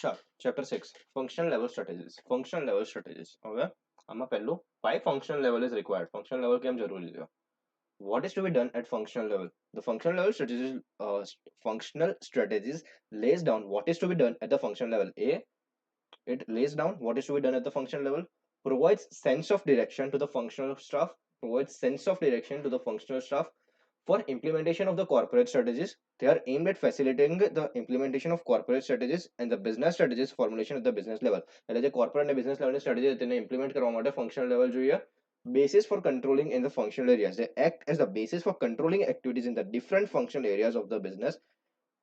Sure. Chapter 6 Functional Level Strategies. Functional Level Strategies. હવે આમાં પહેલું why functional level is required. Functional level કેમ જરૂરી છે? What is to be done at functional level? The functional strategies lays down what is to be done at the functional level. It lays down what is to be done at the functional level, provides sense of direction to the functional staff, provides sense of direction to the functional staff for implementation of the corporate strategies. They are aimed at facilitating the implementation of corporate strategies and the business strategies formulation at the business level. એટલે જે corporate અને business level ની strategy તેને implement કરવા માટે functional level જોઈએ. Basis for controlling in the functional areas. They act as the basis for controlling activities in the different functional areas of the business.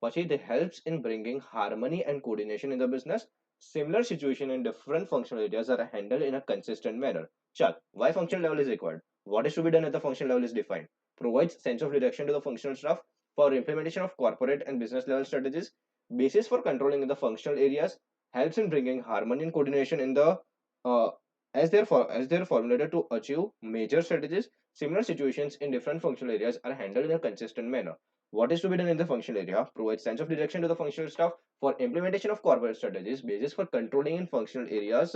પછી they helps in bringing harmony and coordination in the business. Similar situation in different functional areas are handled in a consistent manner. Chal, why functional level is required? What is to be done at the functional level is defined. Provides sense of direction to the functional staff for implementation of corporate and business level strategies. Basis for controlling in the functional areas. Helps in bringing harmony and coordination in the uh, as they're formulated to achieve major strategies. Similar situations in different functional areas are handled in a consistent manner. What is to be done in the functional area? Provides sense of direction to the functional staff for implementation of corporate strategies. Basis for controlling in functional areas.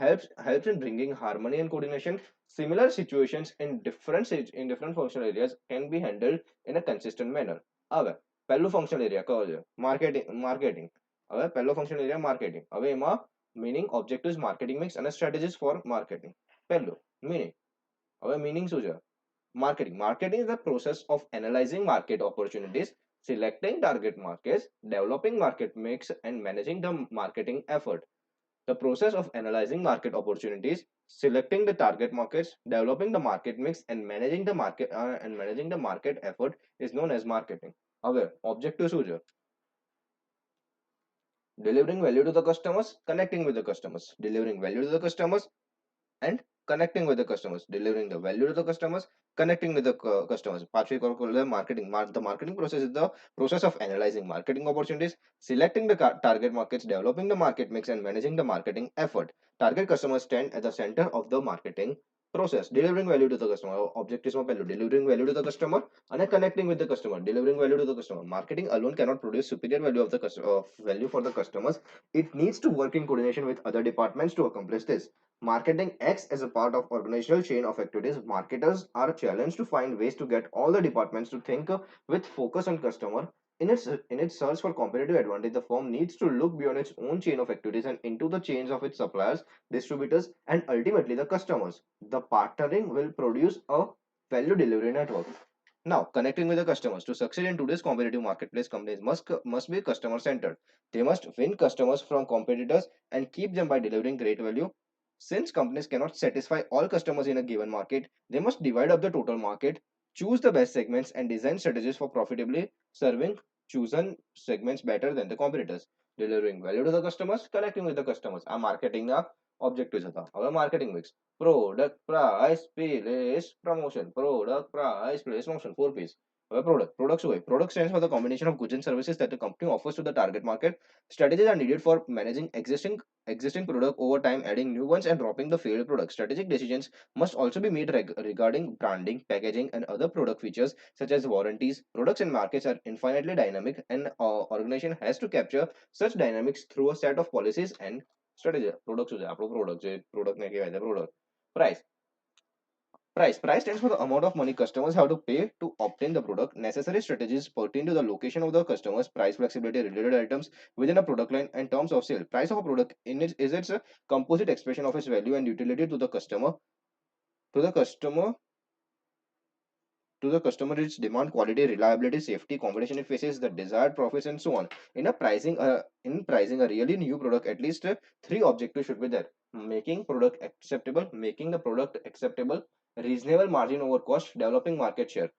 Helps in bringing harmony and coordination. Similar situations in different functional areas can be handled in a consistent manner. હવે પહેલું functional area કયો છે? Marketing. હવે પહેલો functional area marketing. હવે એમાં meaning objectives marketing mix and strategies for marketing. પહેલું meaning. હવે meaning શું છે? Marketing is the process of analyzing market opportunities, selecting target markets, developing market mix, and managing the marketing effort. The process of analyzing market opportunities, selecting the target markets, developing the market mix, and managing the market effort is known as marketing. હવે objective શું છે? Delivering value to the customers, connecting with the customers, delivering value to the customers, and connecting with the customers, delivering the value to the customers, connecting with the customers. Marketing. The marketing process is the process of analyzing marketing opportunities, selecting the target markets, developing the market mix, and managing the marketing effort. Target customers stand at the center of the marketing process. Delivering value to the customer. Objectives માં પહેલું delivering value to the customer and connecting with the customer. Delivering value to the customer. Marketing alone cannot produce superior value of the value for the customers. It needs to work in coordination with other departments to accomplish this. Marketing acts as a part of organizational chain of activities. Marketers are challenged to find ways to get all the departments to think with focus on customer. In its search for competitive advantage, the firm needs to look beyond its own chain of activities and into the chains of its suppliers, distributors, and ultimately the customers. The partnering will produce a value delivery network. Now, connecting with the customers. To succeed in today's competitive marketplace, companies must be customer centered. They must win customers from competitors and keep them by delivering great value. Since companies cannot satisfy all customers in a given market, they must divide up the total market, choose the best segments, and design strategies for profitably serving chosen segments better than the competitors. Delivering value to the customers, connecting with the customers. આ માર્કેટિંગના objectives હતા. હવે marketing mix product price place promotion product price place promotion 4 P's. હવે product શું હોય? Product stands for the combination of goods and services that the company offers to the target market. Strategies are needed for managing existing product over time, adding new ones, and dropping the failed products. Strategic decisions must also be made regarding branding, packaging, and other product features such as warranties. Products and markets are infinitely dynamic, and organization has to capture such dynamics through a set of policies and strategy. Products છે આપણો product ને કહેવાય છે product. Price stands for the amount of money customers have to pay to obtain the product. Necessary strategies pertain to the location of the customers, price flexibility, related items within a product line, and terms of sale. Price of a product is its composite expression of its value and utility to the customer. Its demand, quality, reliability, safety, competition it faces, the desired profits, and so on. In pricing a really new product, at least three objectives should be there: making the product acceptable, reasonable margin over cost, developing market share.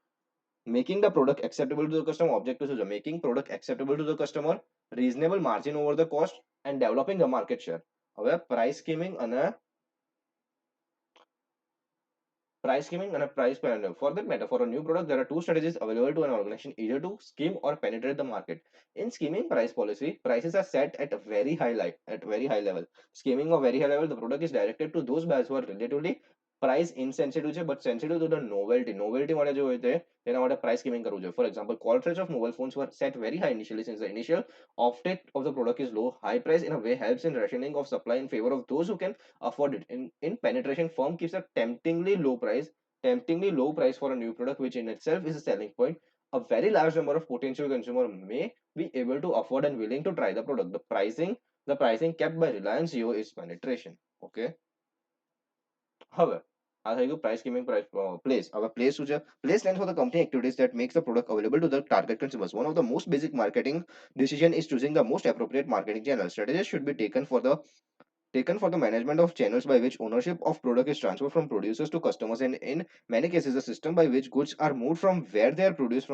Making the product acceptable to the customer, objectives is making product acceptable to the customer, reasonable margin over the cost, and developing the market share. હવે price scheming and price pyramid. For that matter, for a new product, there are two strategies available to an organization: either to scheme or penetrate the market. In scheming price policy, prices are set at a very high level. Scheming of very high level, the product is directed to those buyers who are relatively price insensitive છે but sensitive to the novelty માટે જો હોય તેના માટે price skimming કરવું જોઈએ. For example, call rates of mobile phones were set very high initially since the initial offtake of the product is low. High price in a way helps in rationing of supply in favor of those who can afford it. In penetration, firm keeps a temptingly low price for a new product, which in itself is a selling point. A very large number of potential consumer may be able to afford and willing to try the product. The pricing kept by Reliance Jio is penetration. Okay. હવે આ થઈ ગયું price skimming, place. હવે place શું છે? Place stands for the company activities that makes the product available to the target consumers. One of the most basic marketing decision is choosing the most appropriate marketing channel. Strategies should be taken for the management of channels by which ownership of product is transferred from producers to customers, and in many cases the system by which goods are moved from where they are produced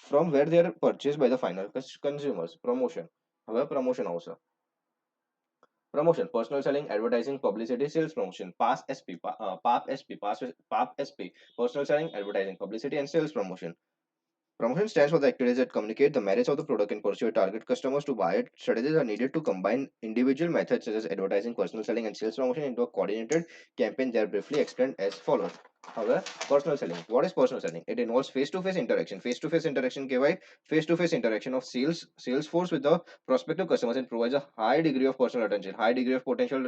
from where they are purchased by the final consumers. Promotion. હવે promotion આવશે. Promotion, personal selling, advertising, publicity, sales promotion. PAS SP, PAP SP, PAP SP, personal selling, advertising, publicity, and sales promotion. Promotion stands for the activities that communicate the merits of the product and pursue target customers to buy it. Strategies are needed to combine individual methods such as advertising, personal selling, and sales promotion into a coordinated campaign. They are briefly explained as follows. However, personal selling. What is personal selling? It involves face-to-face interaction. Face-to-face interaction kehવાય face-to-face interaction of sales force with the prospective customers and provides a high degree of personal attention, high degree of potential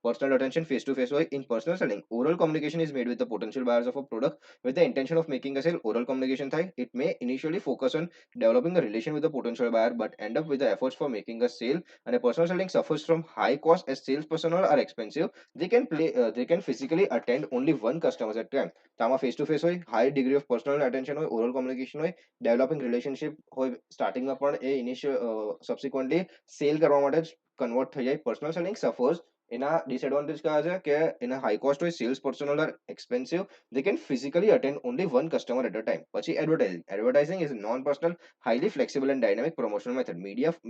personal attention face-to-face way. In personal selling, oral communication is made with the potential buyers of a product with the intention of making a sale. Oral communication થાય. It may initially focus on developing a relation with the potential buyer but end up with the efforts for making a sale. And a personal selling suffers from high cost as sales personnel are expensive. They can physically attend only one customers at a time. તો આમાં face to face હોય, high degree of personal attention હોય, oral communication હોય, developing relationship હોય, starting માં પણ એ initial subsequently sale કરવા માટે convert થઈ જાય. Personal selling suffers. એના disadvantage કયા છે કે એના high cost હોય, sales personnel are expensive, they can physically attend only one customer at a time. પછી advertising. Advertising is a non-personal, highly flexible and dynamic promotional method.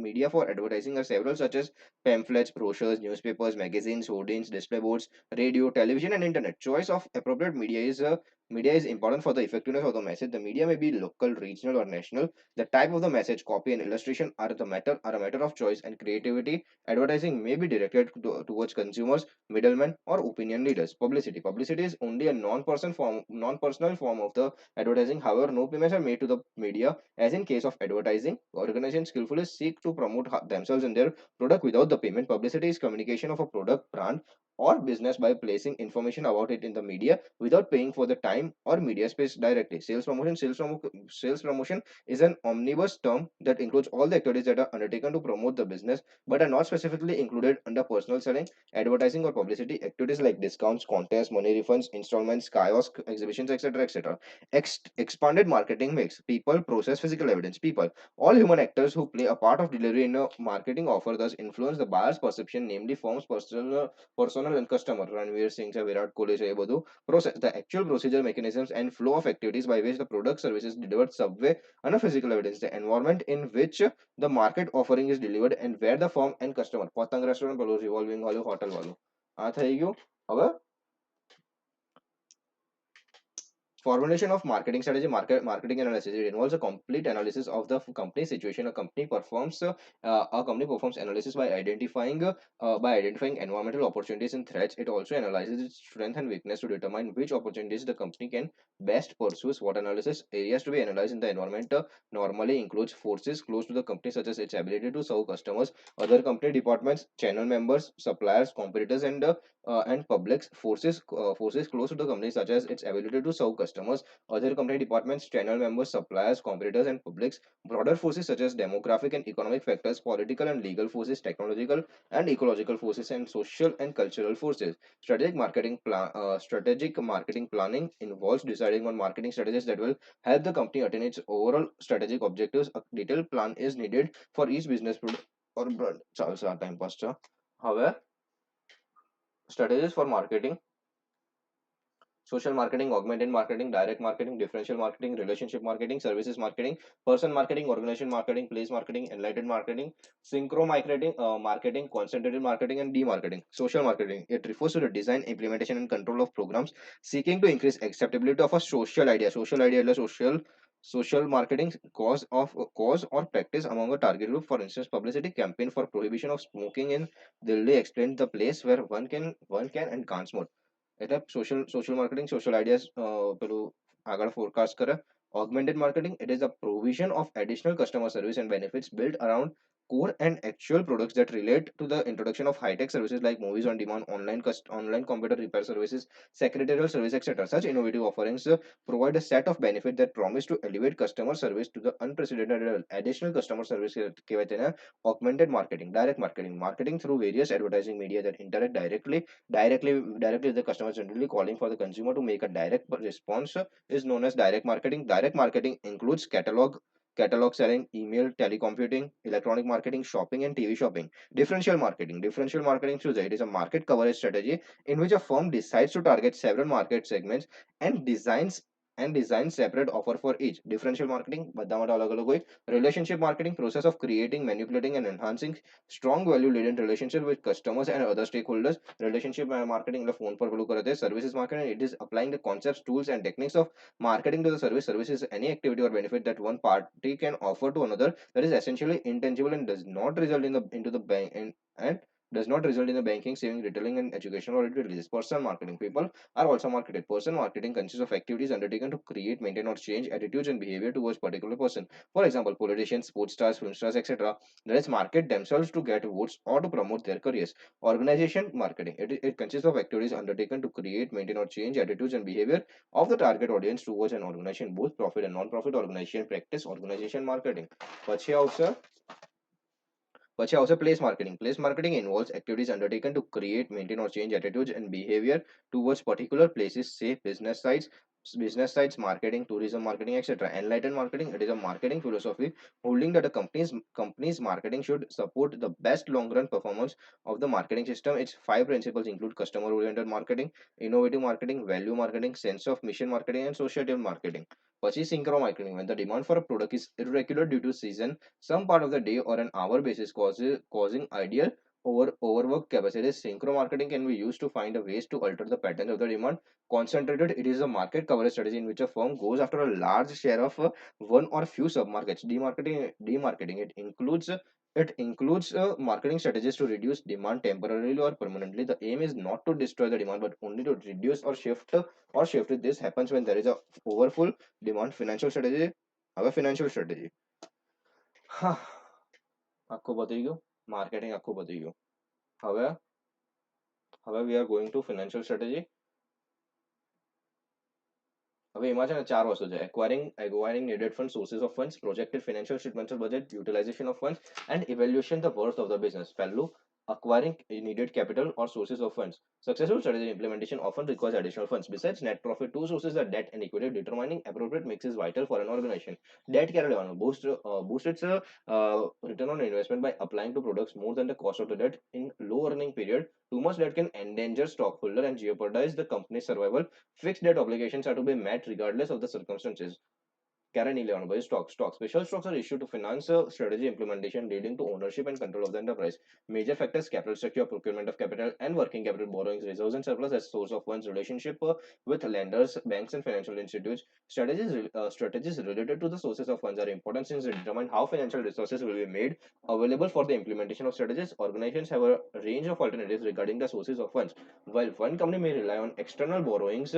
Media for advertising are several such as pamphlets, brochures, newspapers, magazines, hoardings, display boards, radio, television, and internet. Choice of appropriate media is important for the effectiveness of the message. The media may be local, regional, or national. The type of the message, copy, and illustration are a matter of choice and creativity. Advertising may be directed towards consumers, middlemen, or opinion leaders. Publicity. Publicity is only a non-personal form of the advertising. However, no payments are made to the media. As in case of advertising, organizations skillfully seek to promote themselves and their product without the payment. Publicity is communication of a product, brand, or business by placing information about it in the media without paying for the time or media space directly. Sales promotion is an omnibus term that includes all the activities that are undertaken to promote the business but are not specifically included under personal selling, advertising, or publicity. Activities like discounts, contests, money refunds, installments, kiosk exhibitions, etc., etc. Expanded marketing mix. People, process, physical evidence. People. All human actors who play a part of delivery in a marketing offer thus influence the buyer's perception, namely firms, personnel and customer. Ranveer Singh છે, વિરાટ કોહલી છે, એ બધું. Process. The actual procedure, mechanisms, and flow of activities by which the product, services delivered subway and a physical evidence. The environment in which the market offering is delivered and where the firm and customer. પતંગ restaurant, પેલું revolving વાળું, hotel વાળું. આ થઈ ગયું. હવે formulation of marketing strategy, marketing analysis. It involves a complete analysis of the company situation. A company performs analysis by identifying environmental opportunities and threats. It also analyzes its strength and weakness to determine which opportunities the company can best pursue. SWOT analysis. Areas to be analyzed in the environment normally includes forces close to the company, such as its ability to serve customers, other company departments, channel members, suppliers, competitors, and publics. Forces close to the company, such as its ability to serve customers, other company departments, channel members, suppliers, competitors, and publics. Broader forces such as demographic and economic factors, political and legal forces, technological and ecological forces, and social and cultural forces. Strategic marketing planning involves deciding on marketing strategies that will help the company attain its overall strategic objectives. A detailed plan is needed for each business product or brand. ચાલશે આ time pass છે. હવે strategies for marketing: social marketing, augmented marketing, direct marketing, differential marketing, relationship marketing, services marketing, person marketing, organization marketing, place marketing, enlightened marketing, synchro marketing, concentrated marketing, and demarketing. Social marketing. It refers to the design, implementation, and control of programs seeking to increase acceptability of a social idea. Social idea એટલે social marketing, cause or practice among a target group. For instance, publicity campaign for prohibition of smoking in Delhi explained the place where one can and can't smoke. એટલે social marketing social ideas પેલું આગળ forecast કરે. Augmented marketing, it is a provision of additional customer service and benefits built around core and actual products that relate to the introduction of high-tech services like movies on demand, online computer repair services, secretarial service, etc. Such innovative offerings provide a set of benefits that promise to elevate customer service to the unprecedented level. Additional customer service કહેવાય તેને augmented marketing, direct marketing, marketing through various advertising media that interact directly with the customer, generally calling for the consumer to make a direct response, is known as direct marketing. Direct marketing includes catalog selling, email, telecommuting, electronic marketing, shopping, and TV shopping. Differential marketing. Differential marketing through it is a market coverage strategy in which a firm decides to target several market segments and designs separate offer for each. Differential marketing બધા માટે અલગ અલગ હોય. Relationship marketing, process of creating, manipulating, and enhancing strong value laden relationship with customers and other stakeholders. Relationship marketing એટલે phone પર પેલું કરે તે. Services marketing, it is applying the concepts, tools, and techniques of marketing to the service. Service is any activity or benefit that one party can offer to another that is essentially intangible and does not result in the into the bank and does not result in the banking, saving, retailing, and educational or release. Personal marketing. People are also marketed. Personal marketing consists of activities undertaken to create, maintain, or change attitudes and behavior towards particular person. For example, politicians, sports stars, film stars, etc. That is market themselves to get votes or to promote their careers. Organization marketing. It consists of activities undertaken to create, maintain, or change attitudes and behavior of the target audience towards an organization. Both profit and non-profit organization practice organization marketing. પછી આવશે place marketing. Place marketing involves activities undertaken to create, maintain, or change attitudes and behavior towards particular places, say business sites, marketing, tourism marketing, etc. Enlightened marketing, it is a marketing philosophy holding that a company's marketing should support the best long-run performance of the marketing system. Its five principles include customer-oriented marketing, innovative marketing, value marketing, sense of mission marketing, and societal marketing. પછી synchro marketing, when the demand for a product is irregular due to season, some part of the day or an hour basis causing ideal overwork capacity. Synchro marketing can be used to find a ways to alter the patterns of the demand. Concentrated, it is a market coverage strategy in which a firm goes after a large share of one or few submarkets. Demarketing, it includes marketing strategies to reduce demand temporarily or permanently. The aim is not to destroy the demand but only to reduce or shift it. This happens when there is a overfull demand. Financial strategy. હવે financial strategy. હા, આખું પતી ગયું. Marketing આખું પતી ગયું. હવે હવે we are going to financial strategy. હવે એમાં છે ને ચાર વસ્તુ છે. Acquiring needed funds, sources of funds, projected financial statements of budget, utilization of funds, and evaluation the worth of the business. પહેલું, acquiring needed capital or sources of funds. Successful strategy implementation often requires additional funds. Besides net profit, two sources are debt and equity. Determining appropriate mix is vital for an organization. Debt ક્યારે લેવાનું? Boost its return on investment by applying to products more than the cost of the debt in low earning period. Too much debt can endanger stockholder and jeopardize the company's survival. Fixed debt obligations are to be met regardless of the circumstances. Karen Leon by stock. Special stocks are issued to finance strategy implementation leading to ownership and control of the enterprise. Major factors: capital structure, procurement of capital, and working capital borrowings, reserves, and surplus as source of funds, relationship with lenders, banks, and financial institutes. Strategies related to the sources of funds are important since they determine how financial resources will be made available for the implementation of strategies. Organizations have a range of alternatives regarding the sources of funds. While one company may rely on external borrowings,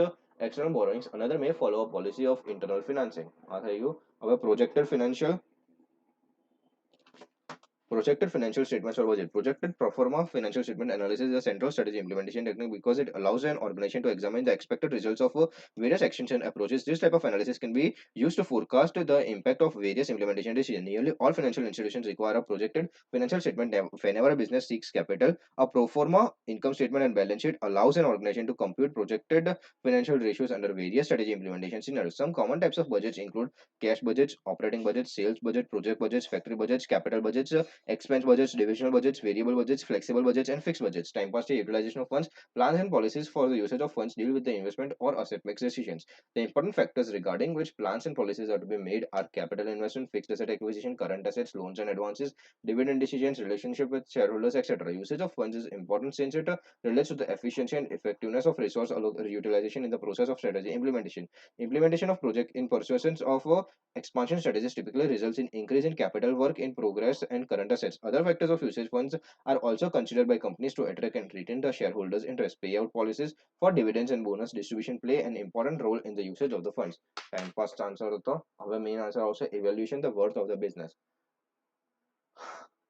another may follow a policy of internal financing. આ થઈ ગયું. હવે projected financial statements or budget. Projected pro forma financial statement analysis is a central strategy implementation technique because it allows an organization to examine the expected results of various actions and approaches. This type of analysis can be used to forecast the impact of various implementation decisions. Nearly all financial institutions require a projected financial statement whenever a business seeks capital. A pro forma income statement and balance sheet allows an organization to compute projected financial ratios under various strategy implementation scenarios. Some common types of budgets include cash budgets, operating budgets, sales budget, project budgets, factory budgets, capital budgets, expense budgets, divisional budgets, variable budgets, flexible budgets, and fixed budgets. Time past utilization of funds, plans and policies for the usage of funds deal with the investment or asset mix decisions. The important factors regarding which plans and policies are to be made are capital investment, fixed asset acquisition, current assets, loans and advances, dividend decisions, relationship with shareholders, etc. Usage of funds is important since it relates to the efficiency and effectiveness of resource utilization in the process of strategy implementation. Implementation of project in pursuance of expansion strategies typically results in increase in capital work in progress and current current assets. Other factors of usage funds are also considered by companies to attract and retain the shareholders' interest. Payout policies for dividends and bonus distribution play an important role in the usage of the funds. Time first answer હતો. હવે main answer આવશે evaluation the worth of the business.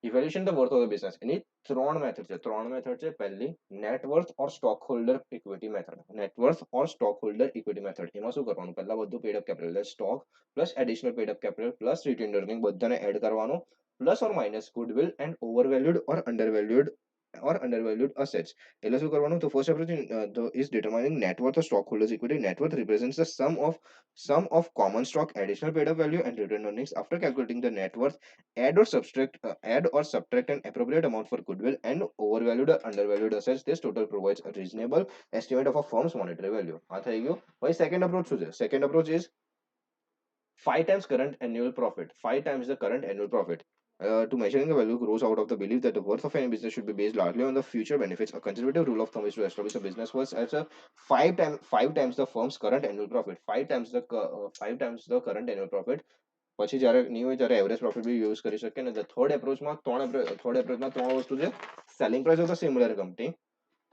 Evaluation the worth of the business. એની ત્રણ method છે. પહેલી net worth or stockholder equity method. Net worth or stockholder equity method. એમાં શું કરવાનું? પહેલા બધું paid up capital એટલે stock plus additional paid up capital plus retained earning બધાને add કરવાનું plus or minus goodwill and overvalued or undervalued assets. એટલે શું કરવાનું? તો first approach is determining net worth of stockholders equity. Net worth represents the sum of common stock, additional paid up value and retained earnings. After calculating the net worth, add or subtract an appropriate amount for goodwill and overvalued or undervalued assets. This total provides a reasonable estimate of a firm's monetary value. આ થઈ ગયું. ભાઈ second approach શું છે? Second approach is 5 times current annual profit. 5 times the current annual profit. To measuring the value grows out of the belief that the worth of any business should be based largely on the future benefits. A conservative rule of thumb is to establish a business worth as a five times the firm's current annual profit. 5 times the current annual profit. પછી જ્યારે નહીં હોય ત્યારે average profit બી use કરી શકે ને. Third એપ્રોચમાં ત્રણ વસ્તુ છે. Selling price of the similar company,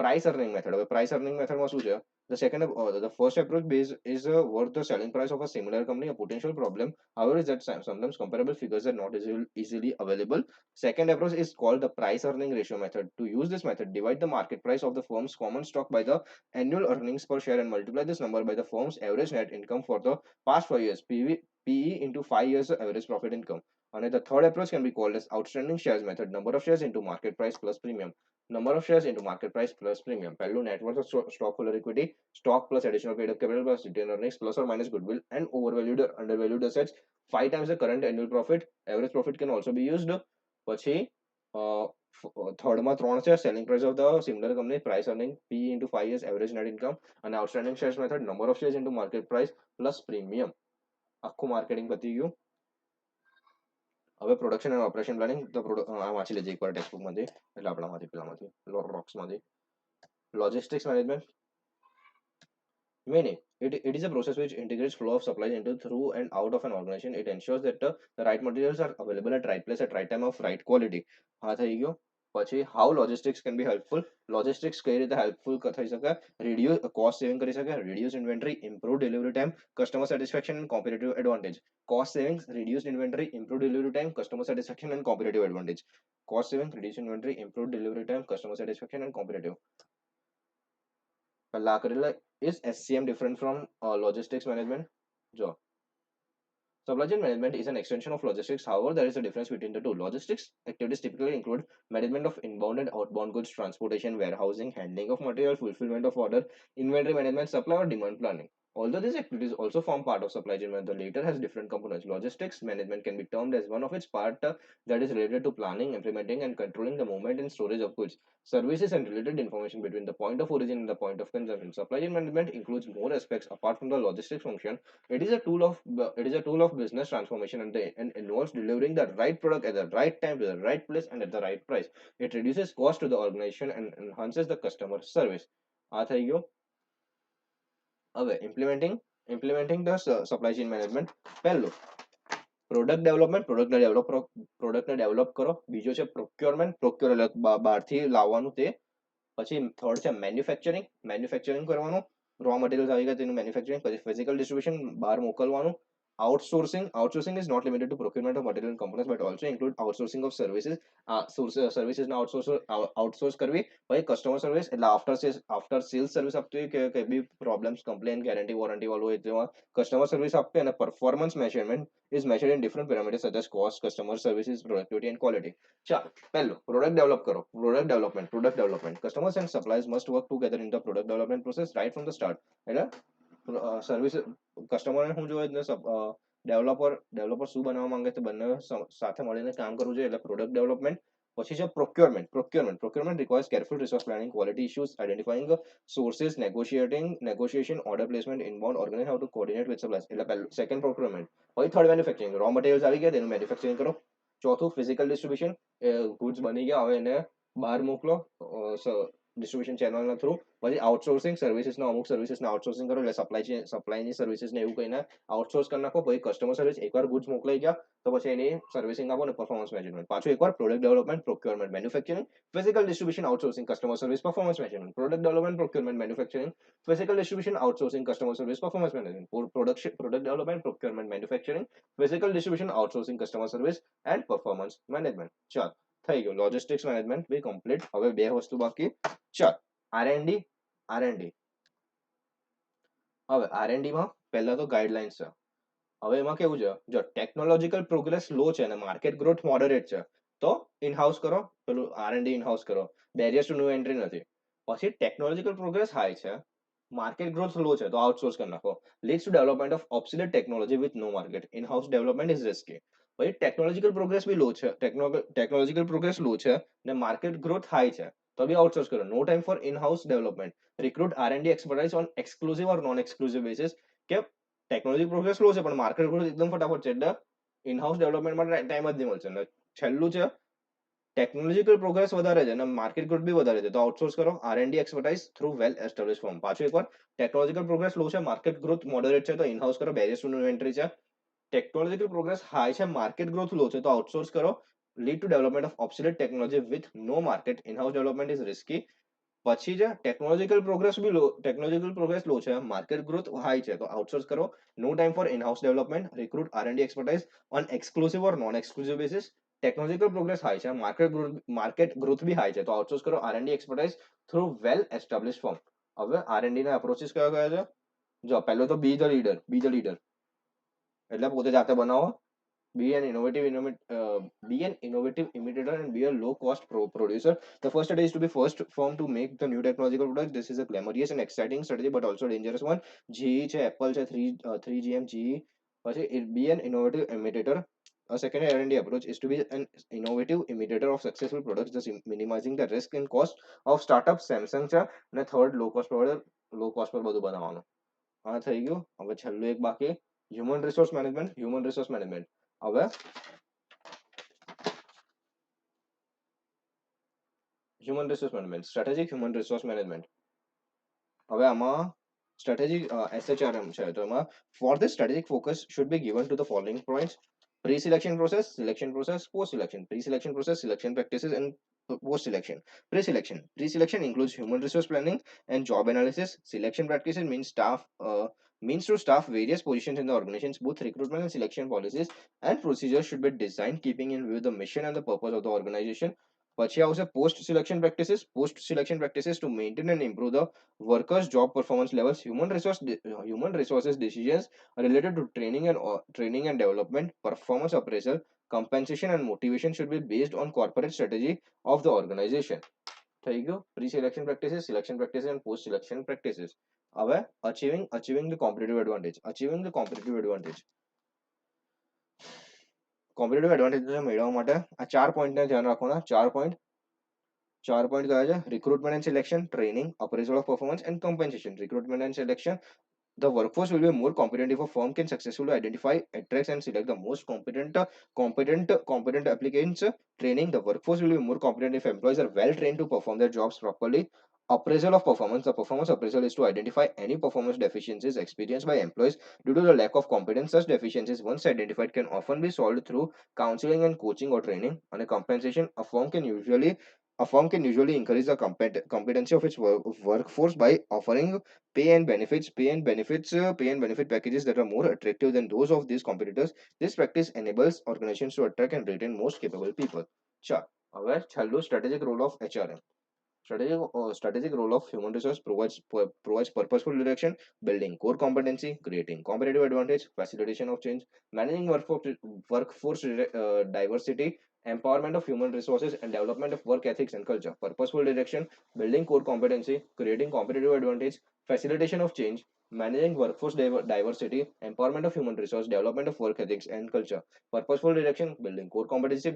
price earning method. હવે price earning method માં શું છે? The first approach base is worth the selling price of a similar company. A potential problem, however, is that sometimes comparable figures are not easily available. Second approach is called the price earning ratio method. To use this method, divide the market price of the firm's common stock by the annual earnings per share and multiply this number by the firm's average net income for the past 5 years. PE into 5 years average profit income. And the third approach can be called as outstanding shares method. Number of shares into market price plus premium. Number of shares into market price plus premium. પહેલું net worth of stockholder equity, stock plus additional paid up capital plus retained earnings plus or minus goodwill and overvalued or undervalued assets. 5 times the current annual profit. Average profit can also be used. પછી થર્ડમાં ત્રણ છે. Selling price of the similar company, price earning, PE into 5 years average net income અને outstanding shares method, number of shares into market price plus premium. આખું marketing પતી ગયું. હવે production and operation planning તો વાંચી લેજે એકવાર ટેક્સ્ટ બુકમાંથી, એટલે આપણામાંથી પેલામાંથી રોક્સમાંથી. Logistics management meaning it is a process which integrates flow of supplies into, through and out of an organization. It ensures that the right materials are available at right place at right time of right quality. હા થઈ ગયો. પછી how logistics can be helpful. Logistics કઈ રીતે helpful થઈ શકે? Reduce cost saving કરી શકે, reduce inventory, improve delivery time, customer satisfaction and competitive advantage. Cost savings, reduced inventory, improved delivery time, customer satisfaction and competitive advantage. Cost saving, reduced inventory, improved delivery time, customer satisfaction and competitive. પહેલા કરેલા. Is SCM different from logistics management? જો supply chain management is an extension of logistics. However, there is a difference between the two. Logistics activities typically include management of inbound and outbound goods, transportation, warehousing, handling of material, fulfillment of order, inventory management, supply or demand planning. Although these activities also form part of supply chain, the latter has different components. Logistics management can be termed as one of its part that is related to planning, implementing, and controlling the movement and storage of goods, services, and related information between the point of origin and the point of consumption. Supply chain management includes more aspects apart from the logistics function. It is a tool of business transformation and involves delivering the right product at the right time to the right place and at the right price. It reduces cost to the organization and enhances the customer service. આ થઈ ગયો. હવે implementing the supply chain management. પહેલું product development, પ્રોડક્ટને develop કરો. બીજો છે procurement, એટલે બહારથી લાવવાનું તે. પછી થર્ડ છે મેન્યુફેક્ચરિંગ કરવાનું. રો મટીરિયલ્સ આવી ગયા તેનું મેન્યુફેક્ચરિંગ. પછી ફિઝિકલ ડિસ્ટ્રીબ્યુશન, બહાર મોકલવાનું. Outsourcing is not limited to procurement of material and components but also include outsourcing of services. Services ને outsource કરવી. પછી કસ્ટમર સર્વિસ એટલે આફ્ટર સેલ્સ સર્વિસ આપતી હોય કે બી પ્રોબ્લેમ્સ, કમ્પ્લેન, ગેરંટી, વોરંટી વાળું હોય તેમાં કસ્ટમર સર્વિસ આપવી. અને performance measurement is measured in different parameters such as cost, customer services, productivity and quality. ચાલો પહેલું પ્રોડક્ટ ડેવલપ કરો. Product development. Customers and suppliers must work together in the product development process right from the start. એટલે service કસ્ટમરને શું જોઈએ, developer શું બનાવવા માંગે છે, બંને સાથે મળીને કામ કરવું જોઈએ, એટલે પ્રોડક્ટ ડેવલપમેન્ટ. પછી છે procurement requires careful resource planning, quality issues, identifying sources, negotiation, order placement, inbound, organizing how to coordinate with suppliers. એટલે પહેલું સેકન્ડ પ્રોક્યોરમેન્ટ. પછી થર્ડ મેન્યુફેક્ચરિંગ, રો મટીરિયલ્સ આવી ગયા તેનું મેન્યુફેક્ચરિંગ કરો. ચોથું ફિઝિકલ ડિસ્ટ્રીબ્યુશન, ગુડ્સ બની ગયા હવે એને બહાર મોકલો, ડિસ્ટ્રીબ્યુશન ચેનલના થ્રુ. પછી આઉટસોર્સિંગ સર્વિસીસના અમુક સર્વિસીસને આઉટસોર્સિંગ કરો એટલે સપ્લાયની સર્વિસીસને એવું કહીને આઉટસોર્સ કરી નાખો. પછી કસ્ટમર સર્વિસ એકવાર ગુડ્સ મોકલાઈ ગયા તો પછી એની સર્વિસિંગ આપો ને પરફોર્મન્સ મેનેજમેન્ટ. પાછું એકવાર product development, procurement, manufacturing, physical distribution, outsourcing, customer service, performance management. Product development, procurement, manufacturing, physical distribution, outsourcing, customer service, performance management, product development, procurement, manufacturing, physical distribution, outsourcing, customer service, and performance management. ચાલ થઈ ગયું. Logistics management બી complete. હવે બે વસ્તુ બાકી. ચાલ R&D. R&D હવે R&D માં પહેલા તો ગાઈડલાઇન્સ છે. હવે એમાં કેવું છે, જો ટેકનોલોજીકલ પ્રોગ્રેસ લો છે અને માર્કેટ ગ્રોથ મોડરેટ છે તો ઇન હાઉસ કરો, પેલું R&D ઇન હાઉસ કરો. બેરિયર્સ ટુ ન્યુ એન્ટ્રી નથી. પછી ટેકનોલોજીકલ પ્રોગ્રેસ હાઈ છે, માર્કેટ ગ્રોથ લો છે તો આઉટસોર્સ કરી નાખો. Leads to development of obsolete technology with no market. In house development is risky. પછી ટેકનોલોજીકલ પ્રોગ્રેસ બી લો છે, ટેકનોલોજીકલ પ્રોગ્રેસ લો છે ને માર્કેટ ગ્રોથ હાઈ છે તો બી આઉટસોર્સ કરો. No time for in house development. Recruit R&D expertise on exclusive or non exclusive basis. કે technology progress low છે પણ માર્કેટ ગ્રોથ એકદમ ફટાફટ છે એટલે ઇન હાઉસ ડેવલપમેન્ટ માટે ટાઈમ જ નહીં મળશે. અને છેલ્લું છે ટેકનોલોજીકલ પ્રોગ્રેસ વધારે છે અને માર્કેટ ગ્રોથ બી વધારે છે તો આઉટસોર્સ કરો. R&D expertise through well establish firm. પાછું એકવાર ટેકનોલોજીકલ પ્રોગ્રેસ લો છે, માર્કેટ ગ્રોથ મોડરેટ છે તો ઇન હાઉસ કરો. બેરિયર્સ ટુ ન્યુ એન્ટ્રી છે. ટેકનોલોજીકલ પ્રોગ્રેસ હાઈ છે, માર્કેટ ગ્રોથ લો છે તો આઉટસોર્સ કરો. Lead to development of obsolete technology with no market. In house development is risky. પછી છે ટેકનોલોજીકલ પ્રોગ્રેસ લો છે, માર્કેટ ગ્રોથ હાઈ છે તો આઉટસોર્સ કરો. No time for in house development. Recruit R&D expertise on exclusive or non exclusive basis. Technological progress high છે, market growth be high છે તો outsource કરો. R&D expertise through well establish firm. હવે R&D ના approaches કયા કયા છે? જો પહેલો તો બી ધ લીડર એટલે પોતે જાતે બનાવો. Be an innovative imitator and be a low cost producer. The first strategy is to be first firm to make the new technological product. This is a glamorous and exciting strategy but also a dangerous one. GE છે, Apple છે, 3GM, GE. પછી be an innovative imitator. A second R&D approach is to be an innovative imitator of successful products, thus minimizing the risk and cost of startup. Samsung છે અને third low cost provider. Low cost પર બધું બનાવવાનું. આ થઈ ગયું. હવે છેલ્લું એક બાકી, હ્યુમન રિસોર્સ મેનેજમેન્ટ. હવે સ્ટ્રેટેજિક હ્યુમન રિસોર્સ મેનેજમેન્ટ. હવે આમાં સ્ટ્રેટેજિક SHRM છે તો એમાં for the strategic focus should be given to the following points: pre-selection process, selection process, post-selection. Pre-selection process, selection practices, and post-selection. Pre-selection includes human resource planning and job analysis. Selection practices means to staff various positions in the organizations. Both recruitment and selection policies and procedures should be designed keeping in view the mission and the purpose of the organization. પછી આવશે post-selection practices to maintain and improve the workers' job performance levels. Human resources decisions related to training and development, performance appraisal, compensation and motivation should be based on corporate strategy of the organization. થઈ ગયું pre-selection practices, selection practices and post-selection practices. હવે achieving the competitive advantage. Competitive advantage મેળવવા માટે આ 4 પોઈન્ટને ધ્યાન રાખવાના. 4 point કયા છે? Recruitment and selection, training, appraisal of performance and compensation. Recruitment and selection. The workforce will be more competent if a firm can successfully identify, attract, and select the most competent applicants. Training. The workforce will be more competent if employees are well trained to perform their jobs properly. Appraisal of performance. The performance appraisal is to identify any performance deficiencies experienced by employees due to the lack of competence. Such deficiencies, once identified, can often be solved through counseling and coaching or training. And a compensation. A firm can usually increase the competency of its workforce by offering pay and benefit packages that are more attractive than those of these competitors. This practice enables organizations to attract and retain most capable people. ચાલ હવે છેલ્લું strategic role of HRM. Strategic role of human resource provides purposeful direction, building core competency, creating competitive advantage, facilitation of change, managing workforce diversity, empowerment of human resources, and development of work ethics and culture. Purposeful direction, building core competency, creating competitive advantage, facilitation of change, managing workforce diversity, empowerment of human resource, development of work ethics and culture. Purposeful direction, building core competency,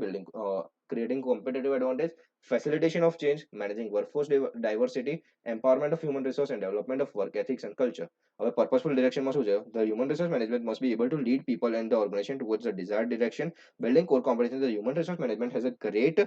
creating competitive advantage, facilitation of change, managing workforce diversity, empowerment of human resource, and development of work ethics and culture. Our purposeful direction must be the human resource management must be able to lead people and the organization towards the desired direction. Building core competency, the human resource management has a great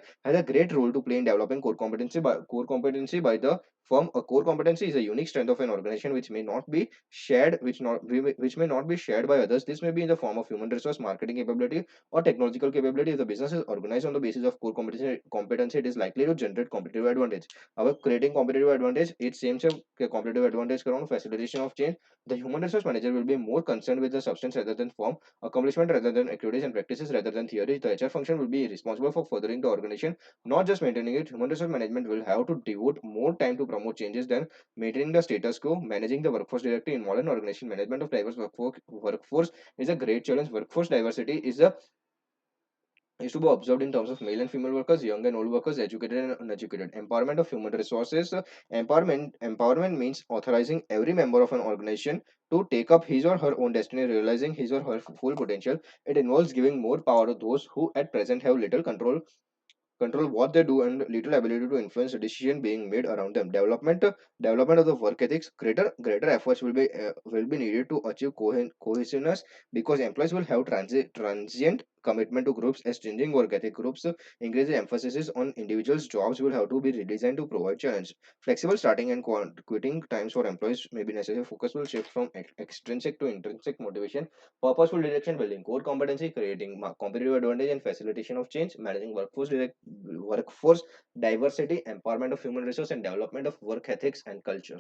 role to play in developing core competency by the firm. A core competency is a unique strength of an organization which may not be shared, which may not be shared by others. This may be in the form of human resource, marketing capability, or technological capability. If the business is organized on the basis of core competency, it is likely to generate competitive advantage. However, creating competitive advantage, it seems a competitive advantage around facilitation of change. The human resource manager will be more concerned with the substance rather than form, accomplishment rather than activities, and practices rather than theory. The HR function will be responsible for furthering the organization, not just maintaining it. Human resource management will have to devote more time to promote changes than maintaining the status quo. Managing the workforce directly in modern organization, management of diverse workforce is a great challenge. Workforce diversity is to be observed in terms of male and female workers, young and old workers, educated and uneducated. Empowerment of human resources. Empowerment means authorizing every member of an organization to take up his or her own destiny, realizing his or her full potential. It involves giving more power to those who at present have little control what they do and little ability to influence the decision being made around them. Development of the work ethics. Greater efforts will be needed to achieve cohesiveness, because employees will have transient commitment to groups. As changing work ethic groups increase the emphasis on individuals, jobs will have to be redesigned to provide challenge. Flexible starting and quitting times for employees may be necessary. Focus will shift from extrinsic to intrinsic motivation. Purposeful direction, building core competency, creating competitive advantage, and facilitation of change, managing workforce diversity, empowerment of human resource, and development of work ethics and culture.